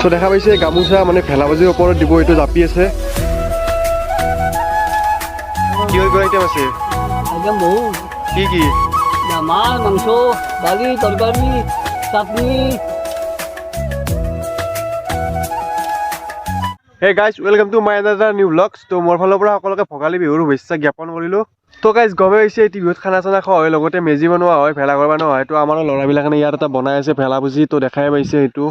তো দেখা পাইছে গামোচা মানে ভেলাবাজিৰ ওপৰত দিব, এইটো জাপি আছে। কি হৈ গ'ল আইটেম আছে? আইটেম বহুত। কি কি? মাছ, মাংস, দালি, তৰকাৰী, চাটনি। Hey guys, welcome to my another new vlogs. তো মোৰ ফালৰ পৰা সকলোকে ভোগালী বিহুৰ শুভেচ্ছা জ্ঞাপন কৰিলোঁ। তো গাইজ গমে হৈছে এই বিহুত খানা চানা খোৱা হয়, লগতে মেজি বনোৱা হয়, ভেলাঘৰ বনোৱা হয়। তো আমাৰ ল'ৰাবিলাকে ইয়াত এটা বনাই আছে ভেলাপুজি, তো দেখাই পাইছে এইটো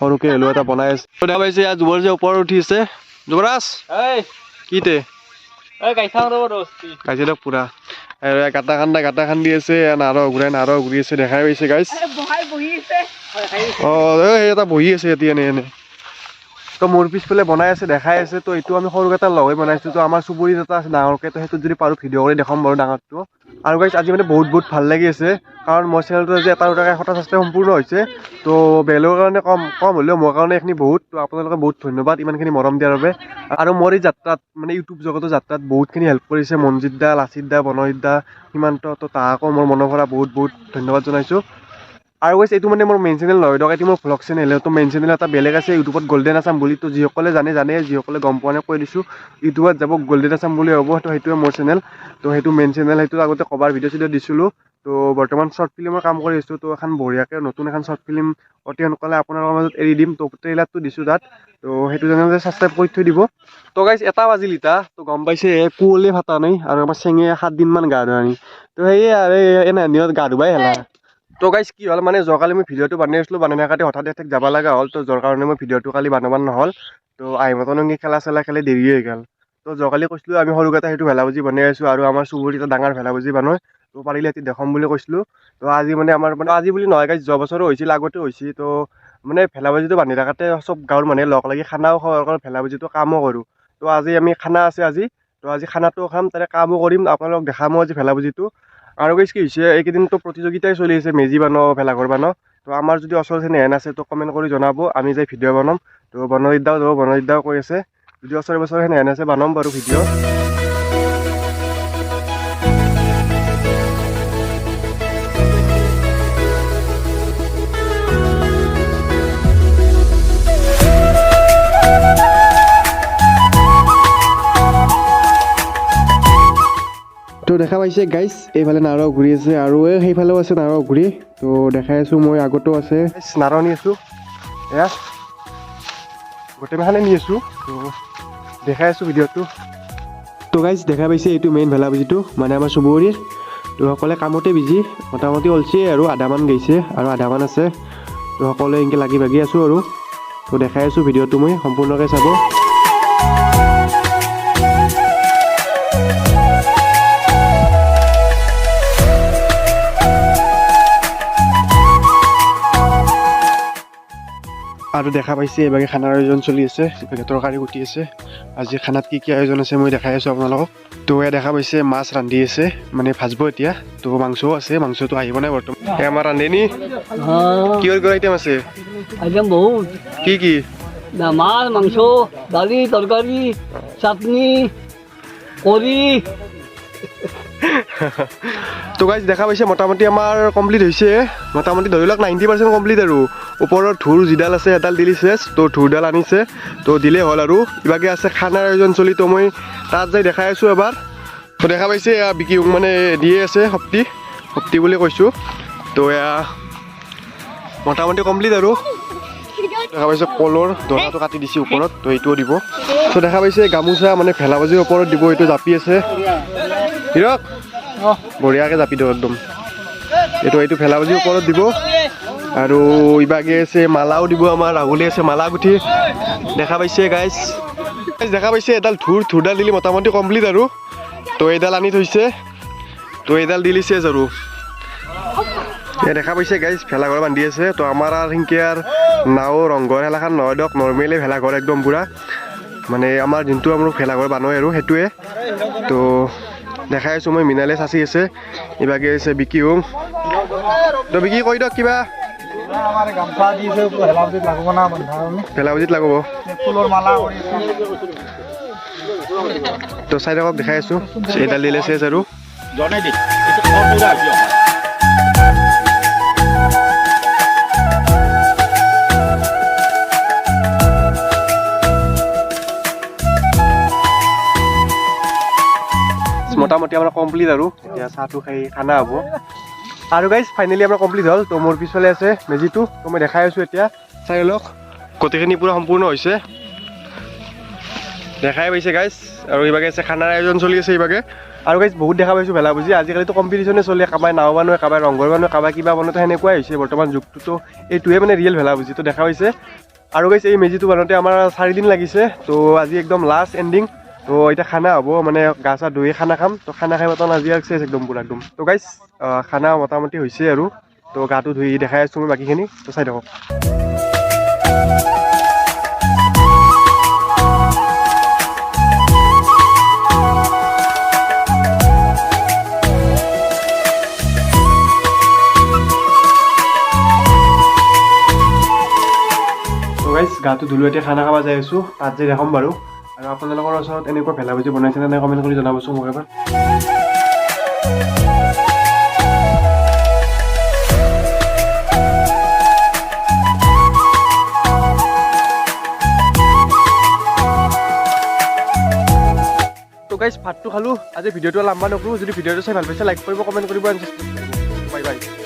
সৰুকৈ হ'লেও এটা বনাই আছে। তো দেখা পাইছে ইয়াত যুৱৰ যে ওপৰত উঠি আছে। যুৱৰাজ কি তে গাইছে দিয়ক পুৰা গাটা খান্দি আছে, নাৰ ঘূৰি আছে, দেখাই পাইছে গাইজ। সেই এটা বহি আছে এতিয়া এনে তো মোৰ পিছফালে বনাই আছে, দেখাই আছে। তো এইটো আমি সৰুকেইটা লগাই বনাইছোঁ। তো আমাৰ চুবুৰীত এটা আছে ডাঙৰকৈ, তো সেইটোত যদি পাৰোঁ ভিডিঅ' কৰি দেখাম বাৰু ডাঙৰটো। আৰু গাইজ আজি মানে বহুত ভাল লাগি আছে, কাৰণ মোৰ চেনেলটো আজি এটা দুটাকৈ 100টা ছাবস্ক্ৰাইব সম্পূৰ্ণ হৈছে। তো বেলেগৰ কাৰণে কম হ'লেও মোৰ কাৰণে এইখিনি বহুত। তো আপোনালোকে বহুত ধন্যবাদ ইমানখিনি মৰম দিয়াৰ বাবে। আৰু মোৰ এই যাত্ৰাত মানে ইউটিউব জগতৰ যাত্ৰাত বহুতখিনি হেল্প কৰিছে মনজিৎ দা, লাচিত দা, বনজিৎ দা, সীমান্ত। তো তাহাকো মোৰ মনৰ পৰা বহুত ধন্যবাদ জনাইছোঁ। আৰু কৈছে এইটো মানে মোৰ মেইন চেনেল নহয় দিয়ক, এইটো মোৰ ভ্লগ চেনেল। তো মেইন চেনেল এটা বেলেগ আছে ইউটিউবত, গল্ডেন আছাম বুলি। তো যিসকলে জানে, যিসকলে গম পোৱা নাই কৈ দিছোঁ, ইউটিউবত যাব গল্ডেন আছাম বুলি হ'ব। তো সেইটোৱে মোৰ চেনেল। তো সেইটো মেইন চেনেল, সেইটো আগতে কভাৰ ভিডিঅ' চিডিঅ' দিছিলোঁ। তো বৰ্তমান শ্বৰ্ট ফিল্মৰ কাম কৰি আছোঁ। তো এখন বঢ়িয়াকৈ নতুন এখন শ্বৰ্ট ফিল্ম অতি সোনকালে আপোনালোকৰ মাজত এৰি দিম। তো ট্ৰেইলাৰটো দিছোঁ তাত। তো সেইটো চেনেলতে ছাবস্ক্ৰাইব কৰি থৈ দিব। তো গাইজ এটা বাজিল ইতা, তো গম পাইছে কুঁৱলী ফাটা নাই, আৰু আমাৰ চেঙে 7 দিনমান গা ধোৱা নাই। তো সেয়ে আৰু এনে গা ধুবাই হেলা। তো গাইজ কি হ'ল মানে যোৱাকালি মই ভিডিঅ'টো বনাই আছিলোঁ, বনাই থাকোঁতে হঠাৎ এঠাইত যাব লগা হ'ল। তো যাৰ কাৰণে মই ভিডিঅ'টো কালি বনাব নহ'ল। তো আহিমতনংগী খেলা চেলা খেলি দেৰি হৈ গ'ল। তো যোৱাকালি কৈছিলোঁ আমি সৰুকেইটা সেইটো ভেলাপুজি বনাই আছোঁ, আৰু আমাৰ চুবুৰীত এটা ডাঙৰ ভেলাপুজি বনায়। তো পাৰিলে এটি দেখাম বুলি কৈছিলোঁ। তো আজি মানে আমাৰ মানে আজি বুলি নহয় গাইজ, যোৱা বছৰো হৈছিল, আগতেও হৈছিল। তো মানে ভেলাপুজিটো বান্ধি থাকোঁতে চব গাঁৱৰ মানুহে লগ লাগি খানাও খাওঁ, আৰু ভেলাপুজিটো কামো কৰোঁ। তো আজি আমি খানা আছে আজি। তো আজি খানাটো খাম, তাতে কামো কৰিম, আপোনালোকক দেখামো আজি ভেলাপুজিটো। আৰু গাইজ কি হৈছে, এইকেইদিনতো প্ৰতিযোগিতাই চলি আছে মেজি বনোৱা, ভেলাঘৰ বনোৱা। তো আমাৰ যদি ওচৰত হেন আছে তো কমেণ্ট কৰি জনাব, আমি যে ভিডিঅ' বনাম। তো বনজিৎ দাও কৈ আছে যদি ওচৰে পাঁজৰে হেন আছে বনাম বাৰু ভিডিঅ'। তো দেখা পাইছে গাইজ, এইফালে নাৰ ঘূৰি আছে, আৰু সেইফালেও আছে নাৰ ঘূৰি। তো দেখাই আছোঁ মই, আগতো আছে নাৰ নি আছোঁ, এয়া গোটেইমাখানে নি আছোঁ। তো দেখাই আছোঁ ভিডিঅ'টো। তো গাইজ দেখা পাইছে এইটো মেইন ভেলাপুজিটো, মানে আমাৰ চুবুৰীৰ। তো সকলোৱে কামতে বিজি, মোটামুটি ওলছে আৰু আধামান গৈছে আৰু আধামান আছে। তো সকলোৱে এনেকৈ লাগি ভাগি আছোঁ আৰু। তো দেখাই আছোঁ ভিডিঅ'টো মই, সম্পূৰ্ণকৈ চাব। আৰু দেখা পাইছে এইভাগে খানাৰ আয়োজন চলি আছে, এইভাগে তৰকাৰী কুটি আছে। আজি খানাত কি কি আয়োজন আছে মই দেখাই আছোঁ আপোনালোকক। তো এয়া দেখা পাইছে মাছ ৰান্ধি আছে, মানে ভাজব এতিয়া। তো মাংসও আছে, মাংসটো আহিব নাই বৰ্তমান। আমাৰ ৰান্ধেনি কিহৰ আইটেম আছে? আইটেম বহুত। কি কি? মাছ, মাংস, দালি, তৰকাৰী, চাটনি, কণী। তো গাইজ দেখা পাইছে মোটামুটি আমাৰ কমপ্লিট হৈছে, মোটামুটি ধৰি লওক 90% কমপ্লিট। আৰু ওপৰৰ ধূৰ যিডাল আছে এডাল দিলি চেছ, তো ধূৰডাল আনিছে, তো দিলেই হ'ল। আৰু ইভাগে আছে খানাৰ আয়োজন চলি, তো মই তাত যাই দেখাই আছোঁ এবাৰ। তো দেখা পাইছে এয়া বিকি মানে দিয়ে আছে সপ্তি বুলি কৈছোঁ। তো এয়া মোটামুটি কমপ্লিট। আৰু দেখা পাইছে কলৰ দৰাটো কাটি দিছে ওপৰত, তো এইটোও দিব। তো দেখা পাইছে গামোচা মানে ভেলাবাজিৰ ওপৰত দিব, এইটো জাপি আছে হিৰক, বঢ়িয়াকৈ জাপি দিওঁ একদম। এইটো ভেলাবাজিৰ ওপৰত দিব। আৰু ইভাগে আছে মালাও দিব, আমাৰ ৰাহুলে আছে মালা গুঠি। দেখা পাইছে গাইজ, দেখা পাইছে এডাল ধূৰডাল দিলি মোটামুটি কমপ্লিট। আৰু তো এইডাল আনি থৈছে, তো এইডাল দিলি চেজ। আৰু দেখা পাইছে গাইজ ভেলাঘৰ বান্ধি আছে। তো আমাৰ আৰু সেনকৈ আৰু নাও ৰংঘৰ খেলাখন নহয় দিয়ক, নৰ্মেলি ভেলাঘৰ একদম পুৰা, মানে আমাৰ যোনটো আমাৰ ভেলাঘৰ বানোই আৰু সেইটোৱে। তো দেখাই আছোঁ মই, মৃণালে চাচি আছে, ইভাগে আছে বিকি হোম। তো বিকি কৈ দিয়ক কিবা। ভেলাপুজিত লাগব। তো চাই থাকক, দেখাই আছোঁ। এইডাল দিলে চেছ। আৰু মোটামুটি আমাৰ কমপ্লিট আৰু এতিয়া চাহটো খাই খানা হ'ব আৰু গাইজ ফাইনেলি আমাৰ কমপ্লিট হ'ল তো মোৰ পিছফালে আছে মেজিটো তো মই দেখাই আছোঁ এতিয়া চাই লওক গোটেইখিনি পূৰা সম্পূৰ্ণ হৈছে দেখাই পাইছে গাইজ আৰু এইভাগে আছে খানাৰ আয়োজন চলি আছে এইভাগে আৰু গাইজ বহুত দেখা পাইছোঁ ভেলা বুজি আজিকালিতো কম্পিটিশ্যনে চলে কাবাই নাও বানোৱে কাবাই ৰংঘৰ বানোৱে কাবাই কিবা বনোৱাটো সেনেকুৱাই হৈছে বৰ্তমান যুগটোতো এইটোৱে মানে ৰিয়েল ভেলা বুজিটো দেখা পাইছে আৰু গাইজ এই মেজিটো বনাওঁতে আমাৰ 4 দিন লাগিছে তো আজি একদম লাষ্ট এণ্ডিং তো এতিয়া খানা হ'ব মানে গা চা ধুই খানা খাম তো খানা খাই মতন আজি চেচ একদম পুৰা একদম তো গাইজ খানা মোটামুটি হৈছে আৰু তো গাটো ধুই দেখাই আছোঁ মই বাকীখিনি তো চাই থাকক গাটো ধুলো এতিয়া খানা খাব যাই আছোঁ তাত যে দেখাম বাৰু আৰু আপোনালোকৰ ওচৰত এনেকুৱা ভেলা ভাজি বনাইছে নে কমেণ্ট কৰি জনাবচোন মোক এবাৰ তো গাইজ ভাতটো খালোঁ আজি ভিডিঅ'টো লম্বা নকৰোঁ যদি ভিডিঅ'টো চাই ভাল পাইছে লাইক কৰিব কমেণ্ট কৰিব বাই বাই